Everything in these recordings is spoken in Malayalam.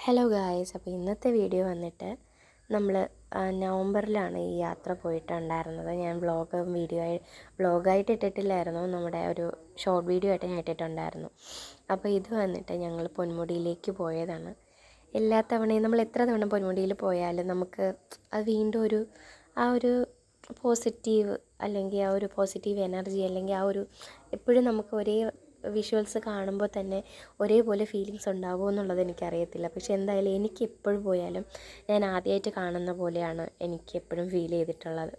ഹലോ ഗായ്സ്, അപ്പോൾ ഇന്നത്തെ വീഡിയോ വന്നിട്ട് നമ്മൾ നവംബറിലാണ് ഈ യാത്ര പോയിട്ടുണ്ടായിരുന്നത്. ഞാൻ വ്ളോഗായിട്ട് ഇട്ടിട്ടില്ലായിരുന്നു, നമ്മുടെ ഒരു ഷോർട്ട് വീഡിയോ ആയിട്ട് ഞാൻ ഇട്ടിട്ടുണ്ടായിരുന്നു. അപ്പോൾ ഇത് വന്നിട്ട് ഞങ്ങൾ പൊന്മുടിയിലേക്ക് പോയതാണ്. എല്ലാ തവണയും നമ്മൾ എത്ര തവണ പൊന്മുടിയിൽ പോയാലും നമുക്ക് അത് വീണ്ടും ആ ഒരു പോസിറ്റീവ്, അല്ലെങ്കിൽ ആ ഒരു പോസിറ്റീവ് എനർജി, അല്ലെങ്കിൽ ആ ഒരു എപ്പോഴും നമുക്ക് ഒരേ വിഷ്വൽസ് കാണുമ്പോൾ തന്നെ ഒരേപോലെ ഫീലിങ്സ് ഉണ്ടാവുമോ എന്നുള്ളത് എനിക്കറിയത്തില്ല. പക്ഷെ എന്തായാലും എനിക്ക് എപ്പോഴും പോയാലും ഞാൻ ആദ്യമായിട്ട് കാണുന്ന പോലെയാണ് എനിക്ക് എപ്പോഴും ഫീൽ ചെയ്തിട്ടുള്ളത്.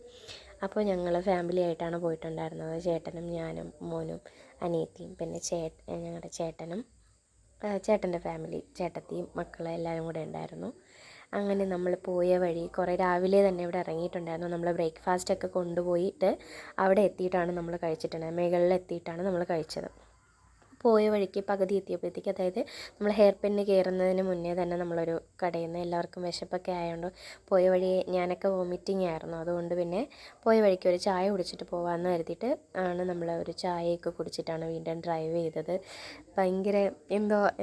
അപ്പോൾ ഞങ്ങൾ ഫാമിലി ആയിട്ടാണ് പോയിട്ടുണ്ടായിരുന്നത്. ചേട്ടനും ഞാനും മോനും അനിയത്തിയും പിന്നെ ഞങ്ങളുടെ ചേട്ടൻ്റെ ഫാമിലി, ചേട്ടത്തിയും മക്കളും എല്ലാവരും കൂടെ ഉണ്ടായിരുന്നു. അങ്ങനെ നമ്മൾ പോയ വഴി രാവിലെ തന്നെ ഇവിടെ ഇറങ്ങിയിട്ടുണ്ടായിരുന്നു. നമ്മൾ ബ്രേക്ക്ഫാസ്റ്റൊക്കെ കൊണ്ടുപോയിട്ട് അവിടെ എത്തിയിട്ടാണ് നമ്മൾ കഴിച്ചിട്ടുണ്ടായത്. മുകളിൽ എത്തിയിട്ടാണ് നമ്മൾ കഴിച്ചത്. പോയ വഴിക്ക് പകുതി എത്തിയപ്പോഴത്തേക്ക്, അതായത് നമ്മൾ ഹെയർ പിന്ന് കയറുന്നതിന് മുന്നേ തന്നെ നമ്മളൊരു കടയിൽ നിന്ന്, എല്ലാവർക്കും വിശപ്പൊക്കെ ആയതുകൊണ്ട് പോയ വഴി ഞാനൊക്കെ വോമിറ്റിംഗ് ആയിരുന്നു. അതുകൊണ്ട് പിന്നെ പോയ വഴിക്ക് ഒരു ചായ കുടിച്ചിട്ട് പോകാമെന്ന് കരുതിയിട്ട് ആണ് നമ്മൾ ഒരു ചായയൊക്കെ കുടിച്ചിട്ടാണ് വീണ്ടും ഡ്രൈവ് ചെയ്തത്. ഭയങ്കര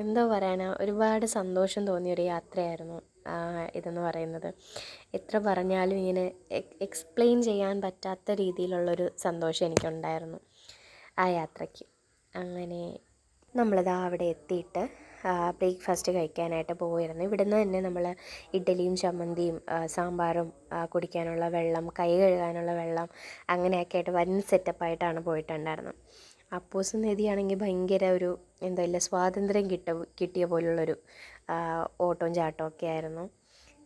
എന്തോ പറയാനാ, ഒരുപാട് സന്തോഷം തോന്നിയൊരു യാത്രയായിരുന്നു ഇതെന്ന് പറയുന്നത്. എത്ര പറഞ്ഞാലും ഇങ്ങനെ എക്സ്പ്ലെയിൻ ചെയ്യാൻ പറ്റാത്ത രീതിയിലുള്ളൊരു സന്തോഷം എനിക്കുണ്ടായിരുന്നു ആ യാത്രയ്ക്ക്. അങ്ങനെ നമ്മളിതാ അവിടെ എത്തിയിട്ട് ബ്രേക്ക്ഫാസ്റ്റ് കഴിക്കാനായിട്ട് പോയിരുന്നു. ഇവിടുന്ന് തന്നെ നമ്മൾ ഇഡ്ഡലിയും ചമ്മന്തിയും സാമ്പാറും കുടിക്കാനുള്ള വെള്ളം, കൈ കഴുകാനുള്ള വെള്ളം, അങ്ങനെയൊക്കെ ആയിട്ട് വൻ സെറ്റപ്പായിട്ടാണ് പോയിട്ടുണ്ടായിരുന്നത്. അപ്പൂസും നിധിയാണെങ്കിൽ ഭയങ്കര ഒരു സ്വാതന്ത്ര്യം കിട്ടിയ പോലുള്ളൊരു ഓട്ടവും ചാട്ടവും ഒക്കെ ആയിരുന്നു.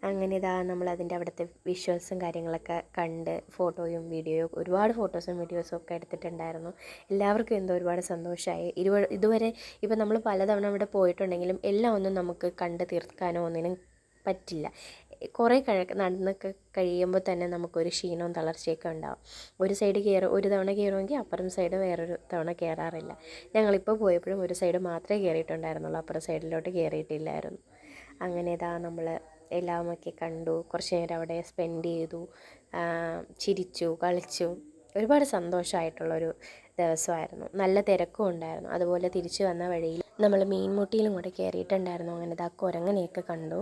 അങ്ങനെ നമ്മളതിൻ്റെ അവിടുത്തെ വിഷ്വൽസും കാര്യങ്ങളൊക്കെ കണ്ട് ഫോട്ടോയും വീഡിയോയും, ഒരുപാട് ഫോട്ടോസും വീഡിയോസും ഒക്കെ എടുത്തിട്ടുണ്ടായിരുന്നു. എല്ലാവർക്കും ഒരുപാട് സന്തോഷമായി. ഇതുവരെ ഇപ്പം നമ്മൾ പലതവണ ഇവിടെ പോയിട്ടുണ്ടെങ്കിലും എല്ലാം ഒന്നും നമുക്ക് കണ്ട് തീർക്കാനോ ഒന്നിനും പറ്റില്ല. കുറേ നടന്നൊക്കെ കഴിയുമ്പോൾ തന്നെ നമുക്കൊരു ക്ഷീണവും തളർച്ചയൊക്കെ ഉണ്ടാവും. ഒരു തവണ കയറുമെങ്കിൽ അപ്പുറം സൈഡ് വേറൊരു തവണ കയറാറില്ല. ഞങ്ങളിപ്പോൾ പോയപ്പോഴും ഒരു സൈഡ് മാത്രമേ കയറിയിട്ടുണ്ടായിരുന്നുള്ളൂ, അപ്പുറം സൈഡിലോട്ട് കയറിയിട്ടില്ലായിരുന്നു. അങ്ങനെ നമ്മൾ എല്ലാമൊക്കെ കണ്ടു, കുറച്ച് നേരം അവിടെ സ്പെൻഡ് ചെയ്തു, ചിരിച്ചു കളിച്ചു. ഒരുപാട് സന്തോഷമായിട്ടുള്ളൊരു ദിവസമായിരുന്നു. നല്ല തിരക്കും ഉണ്ടായിരുന്നു. അതുപോലെ തിരിച്ചു വന്ന വഴിയിൽ നമ്മൾ മീൻമുട്ടിയിലും കൂടെ കയറിയിട്ടുണ്ടായിരുന്നു. അങ്ങനെ കുരങ്ങനെയൊക്കെ കണ്ടു.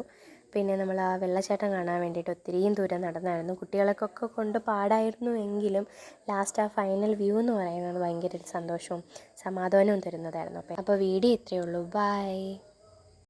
പിന്നെ നമ്മൾ ആ വെള്ളച്ചാട്ടം കാണാൻ വേണ്ടിയിട്ട് ഒത്തിരിയും ദൂരം നടന്നായിരുന്നു. കുട്ടികൾക്കൊക്കെ കൊണ്ട് പാടായിരുന്നു എങ്കിലും ലാസ്റ്റ് ആ ഫൈനൽ വ്യൂ എന്ന് പറയുന്നത് ഭയങ്കര ഒരു സന്തോഷവും സമാധാനവും തരുന്നതായിരുന്നു. അപ്പോൾ വീഡിയോ ഇത്രയേ ഉള്ളൂ. ബൈ.